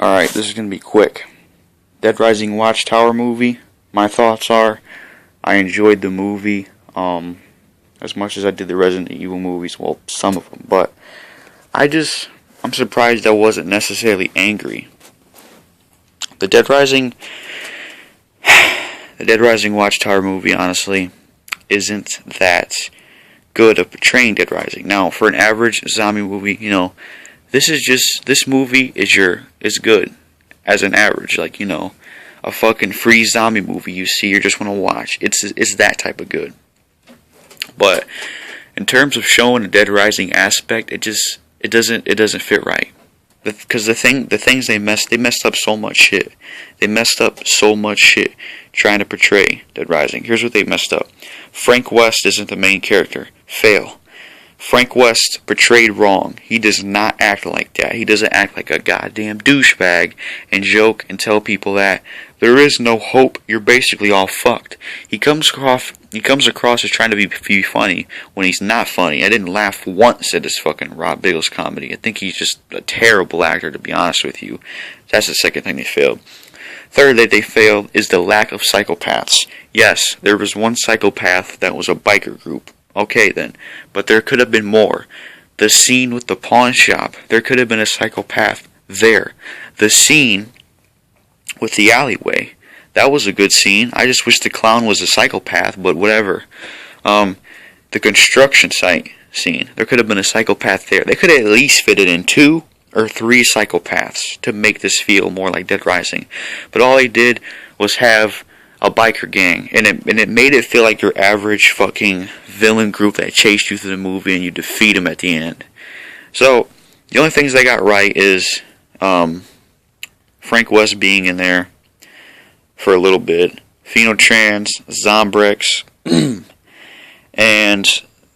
Alright, this is going to be quick. Dead Rising Watchtower movie. My thoughts are, I enjoyed the movie as much as I did the Resident Evil movies. Well, some of them. But I'm surprised I wasn't necessarily angry. The Dead Rising Watchtower movie, honestly, isn't that good of portraying Dead Rising. Now, for an average zombie movie, this movie is good as an average, a fucking free zombie movie you see or just want to watch. It's that type of good. But in terms of showing the Dead Rising aspect, it doesn't fit right. Because the things they messed up so much shit. They messed up so much shit trying to portray Dead Rising. Here's what they messed up. Frank West isn't the main character. Fail. Frank West portrayed wrong. He does not act like that. He doesn't act like a goddamn douchebag and joke and tell people that there is no hope. You're basically all fucked. He comes across as trying to be funny when he's not funny. I didn't laugh once at this fucking Rob Biggles comedy. I think he's just a terrible actor, to be honest with you. That's the second thing they failed. Third that they failed is the lack of psychopaths. Yes, there was one psychopath that was a biker group. Okay then, but there could have been more. The scene with the pawn shop, there could have been a psychopath there. The scene with the alleyway, that was a good scene. I just wish the clown was a psychopath, but whatever. The construction site scene, there could have been a psychopath there. They could have at least fitted in 2 or 3 psychopaths to make this feel more like Dead Rising. But all they did was have a biker gang, and it made it feel like your average fucking villain group that chased you through the movie and you defeat them at the end. So the only things they got right is Frank West being in there for a little bit, Phenotrans, Zombrex, and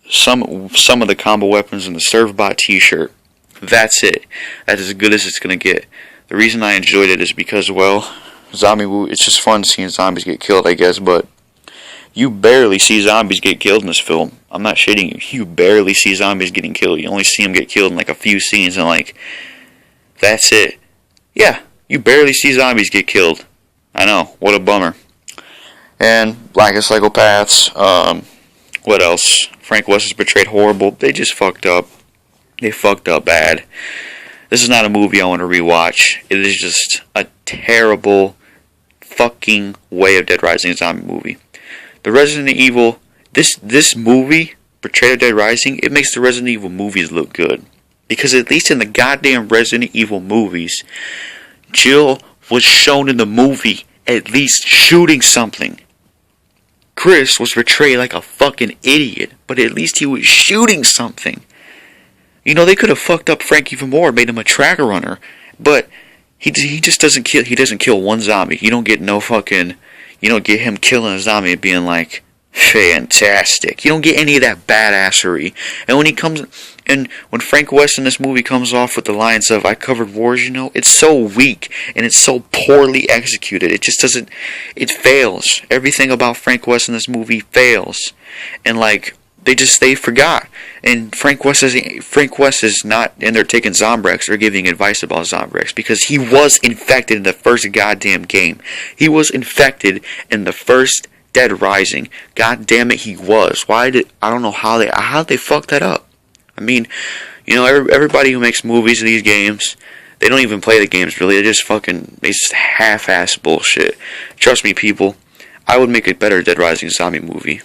some of the combo weapons in the Servbot t-shirt. That's it. That's as good as it's gonna get. The reason I enjoyed it is because, well, zombie movie, it's just fun seeing zombies get killed, I guess, but you barely see zombies get killed in this film. I'm not shitting you. You barely see zombies getting killed. You only see them get killed in a few scenes, and that's it. Yeah, you barely see zombies get killed. I know, what a bummer. And lack of psychopaths. What else? Frank West is portrayed horrible. They just fucked up. They fucked up bad. This is not a movie I want to rewatch. It is just a terrible fucking way of Dead Rising a zombie movie. The Resident Evil, this movie, portrayal of Dead Rising, it makes the Resident Evil movies look good. Because at least in the goddamn Resident Evil movies, Jill was shown in the movie at least shooting something. Chris was portrayed like a fucking idiot, but at least he was shooting something. They could have fucked up Frank even more, made him a tracker runner, but he just doesn't kill. He doesn't kill one zombie. You don't get him killing a zombie and being like, fantastic. You don't get any of that badassery. And when Frank West in this movie comes off with the lines of "I covered wars," it's so weak and it's so poorly executed. It just doesn't. It fails. Everything about Frank West in this movie fails, and they forgot. And Frank West is not in there taking Zombrex or giving advice about Zombrex, because he was infected in the first goddamn game. He was infected in the first Dead Rising. God damn it, he was. I don't know how they fucked that up. I mean, everybody who makes movies of these games, they don't even play the games really. They just half-ass bullshit. Trust me, people, I would make a better Dead Rising zombie movie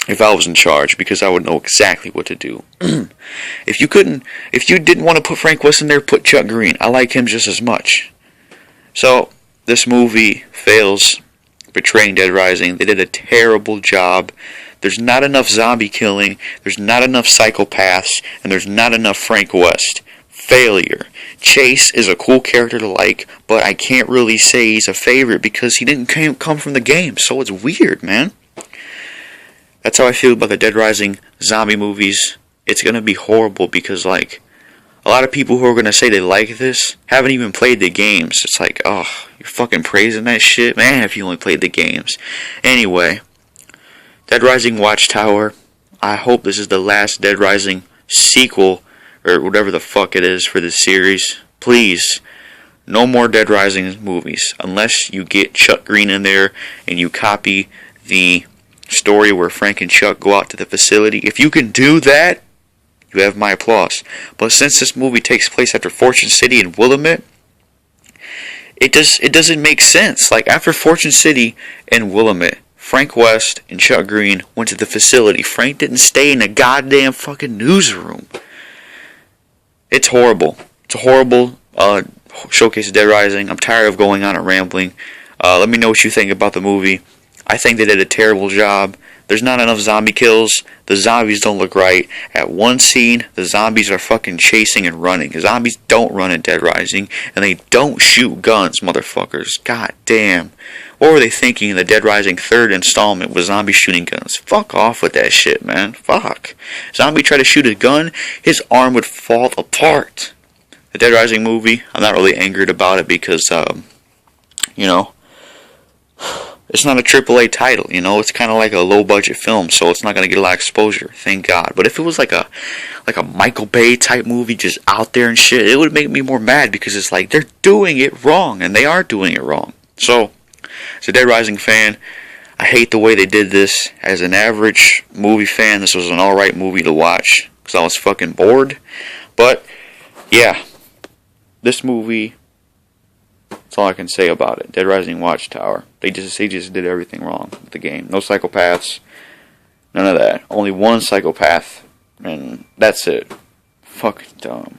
if I was in charge, because I would know exactly what to do. If you didn't want to put Frank West in there, put Chuck Green. I like him just as much. So, this movie fails portraying Dead Rising. They did a terrible job. There's not enough zombie killing, there's not enough psychopaths, and there's not enough Frank West. Failure. Chase is a cool character to like, but I can't really say he's a favorite because he didn't come from the game, so it's weird, man. That's how I feel about the Dead Rising zombie movies. It's going to be horrible because, a lot of people who are going to say they like this haven't even played the games. It's like, oh, you're fucking praising that shit? Man, if you only played the games. Anyway, Dead Rising Watchtower. I hope this is the last Dead Rising sequel, or whatever the fuck it is, for this series. Please, No more Dead Rising movies. Unless you get Chuck Green in there and you copy the story where Frank and Chuck go out to the facility. If you can do that, you have my applause. But since this movie takes place after Fortune City and Willamette, it doesn't make sense. Like, after Fortune City and Willamette, Frank West and Chuck Green went to the facility. Frank didn't stay in a goddamn fucking newsroom. It's horrible. It's a horrible showcase of Dead Rising. I'm tired of going on and rambling. Let me know what you think about the movie. I think they did a terrible job. There's not enough zombie kills. The zombies don't look right. At one scene, the zombies are fucking chasing and running. The zombies don't run in Dead Rising, and they don't shoot guns, motherfuckers. God damn. What were they thinking in the Dead Rising 3rd installment with zombies shooting guns? Fuck off with that shit, man. Fuck. Zombie tried to shoot a gun, his arm would fall apart. The Dead Rising movie, I'm not really angered about it because, it's not a AAA title, it's kind of like a low-budget film, so it's not going to get a lot of exposure, thank God. But if it was like a Michael Bay type movie just out there and shit, it would make me more mad because it's like, they're doing it wrong, and they are doing it wrong. So, as a Dead Rising fan, I hate the way they did this. As an average movie fan, this was an alright movie to watch, because I was fucking bored. But, yeah, this movie... That's all I can say about it. Dead Rising Watchtower. They just did everything wrong with the game. No psychopaths. None of that. Only one psychopath. And that's it. Fucking dumb.